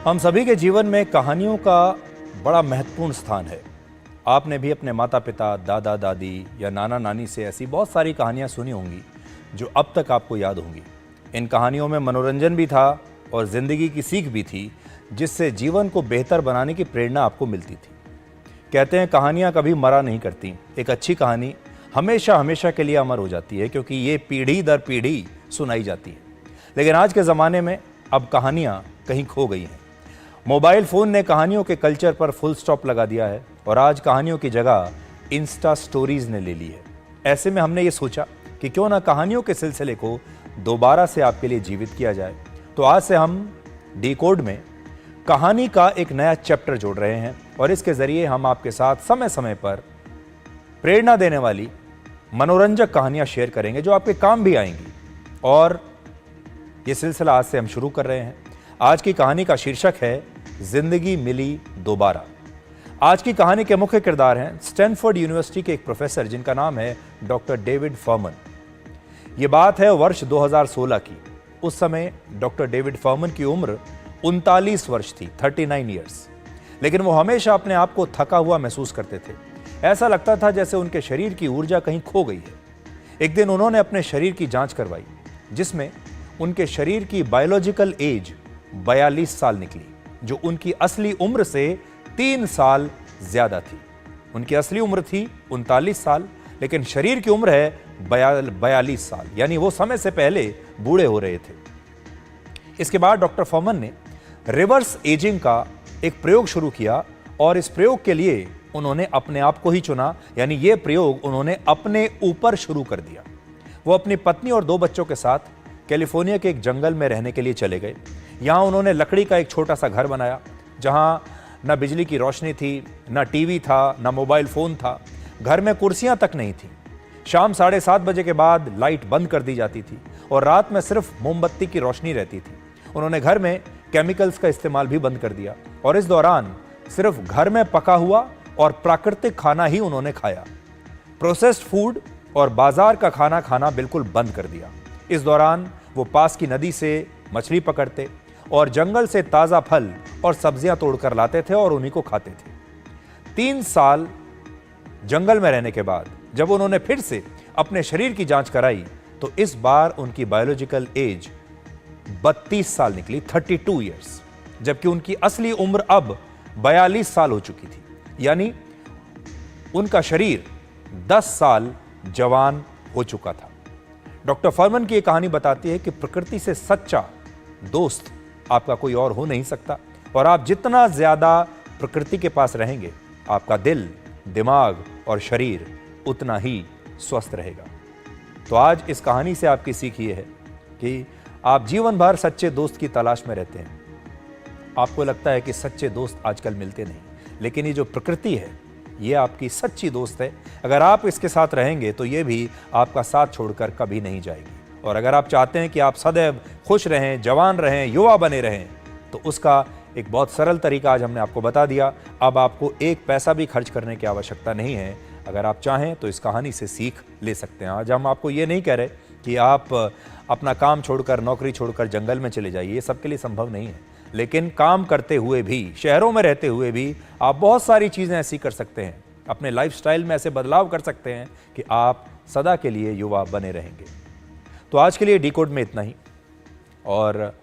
हम सभी के जीवन में कहानियों का बड़ा महत्वपूर्ण स्थान है। आपने भी अपने माता पिता, दादा दादी या नाना नानी से ऐसी बहुत सारी कहानियां सुनी होंगी जो अब तक आपको याद होंगी। इन कहानियों में मनोरंजन भी था और ज़िंदगी की सीख भी थी, जिससे जीवन को बेहतर बनाने की प्रेरणा आपको मिलती थी। कहते हैं कहानियाँ कभी मरा नहीं करती। एक अच्छी कहानी हमेशा हमेशा के लिए अमर हो जाती है, क्योंकि ये पीढ़ी दर पीढ़ी सुनाई जाती है। लेकिन आज के ज़माने में अब कहानियाँ कहीं खो गई हैं। मोबाइल फ़ोन ने कहानियों के कल्चर पर फुल स्टॉप लगा दिया है और आज कहानियों की जगह इंस्टा स्टोरीज ने ले ली है। ऐसे में हमने ये सोचा कि क्यों ना कहानियों के सिलसिले को दोबारा से आपके लिए जीवित किया जाए। तो आज से हम डिकोड में कहानी का एक नया चैप्टर जोड़ रहे हैं और इसके ज़रिए हम आपके साथ समय समय पर प्रेरणा देने वाली मनोरंजक कहानियाँ शेयर करेंगे जो आपके काम भी आएंगी। और ये सिलसिला आज से हम शुरू कर रहे हैं। आज की कहानी का शीर्षक है जिंदगी मिली दोबारा। आज की कहानी के मुख्य किरदार हैं स्टैनफोर्ड यूनिवर्सिटी के एक प्रोफेसर जिनका नाम है डॉक्टर डेविड फरमन। ये बात है वर्ष 2016 की। उस समय डॉक्टर डेविड फरमन की उम्र 39 वर्ष थी, 39 ईयर्स। लेकिन वो हमेशा अपने आप को थका हुआ महसूस करते थे। ऐसा लगता था जैसे उनके शरीर की ऊर्जा कहीं खो गई है। एक दिन उन्होंने अपने शरीर की जांच करवाई, जिसमें उनके शरीर की बायोलॉजिकल एज 42 साल निकली, जो उनकी असली उम्र से 3 साल ज्यादा थी। उनकी असली उम्र थी 39 साल, लेकिन शरीर की उम्र है 42 साल, यानी वो समय से पहले बूढ़े हो रहे थे। इसके बाद डॉक्टर फरमन ने रिवर्स एजिंग का एक प्रयोग शुरू किया और इस प्रयोग के लिए उन्होंने अपने आप को ही चुना, यानी ये प्रयोग उन्होंने अपने ऊपर शुरू कर दिया। वो अपनी पत्नी और 2 बच्चों के साथ कैलिफोर्निया के एक जंगल में रहने के लिए चले गए। यहाँ उन्होंने लकड़ी का एक छोटा सा घर बनाया, जहाँ न बिजली की रोशनी थी, न टीवी था, न मोबाइल फ़ोन था। घर में कुर्सियाँ तक नहीं थीं। शाम 7:30 बजे के बाद लाइट बंद कर दी जाती थी और रात में सिर्फ मोमबत्ती की रोशनी रहती थी। उन्होंने घर में केमिकल्स का इस्तेमाल भी बंद कर दिया और इस दौरान सिर्फ घर में पका हुआ और प्राकृतिक खाना ही उन्होंने खाया। प्रोसेस्ड फूड और बाजार का खाना खाना बिल्कुल बंद कर दिया। इस दौरान वो पास की नदी से मछली पकड़ते और जंगल से ताज़ा फल और सब्जियां तोड़कर लाते थे और उन्हीं को खाते थे। 3 साल जंगल में रहने के बाद जब उन्होंने फिर से अपने शरीर की जांच कराई, तो इस बार उनकी बायोलॉजिकल एज 32 साल निकली, 32 ईयर्स, जबकि उनकी असली उम्र अब 42 साल हो चुकी थी। यानी उनका शरीर 10 साल जवान हो चुका था। डॉक्टर फरमन की ये कहानी बताती है कि प्रकृति से सच्चा दोस्त आपका कोई और हो नहीं सकता और आप जितना ज्यादा प्रकृति के पास रहेंगे, आपका दिल, दिमाग और शरीर उतना ही स्वस्थ रहेगा। तो आज इस कहानी से आपकी सीख ये है कि आप जीवन भर सच्चे दोस्त की तलाश में रहते हैं। आपको लगता है कि सच्चे दोस्त आजकल मिलते नहीं, लेकिन ये जो प्रकृति है ये आपकी सच्ची दोस्त है। अगर आप इसके साथ रहेंगे तो ये भी आपका साथ छोड़कर कभी नहीं जाएगी। और अगर आप चाहते हैं कि आप सदैव खुश रहें, जवान रहें, युवा बने रहें, तो उसका एक बहुत सरल तरीका आज हमने आपको बता दिया। अब आपको एक पैसा भी खर्च करने की आवश्यकता नहीं है। अगर आप चाहें तो इस कहानी से सीख ले सकते हैं। आज हम आपको ये नहीं कह रहे कि आप अपना काम छोड़कर, नौकरी छोड़कर जंगल में चले जाइए, ये सबके लिए संभव नहीं है। लेकिन काम करते हुए भी, शहरों में रहते हुए भी आप बहुत सारी चीज़ें ऐसी कर सकते हैं, अपने लाइफस्टाइल में ऐसे बदलाव कर सकते हैं कि आप सदा के लिए युवा बने रहेंगे। तो आज के लिए डिकोड में इतना ही। और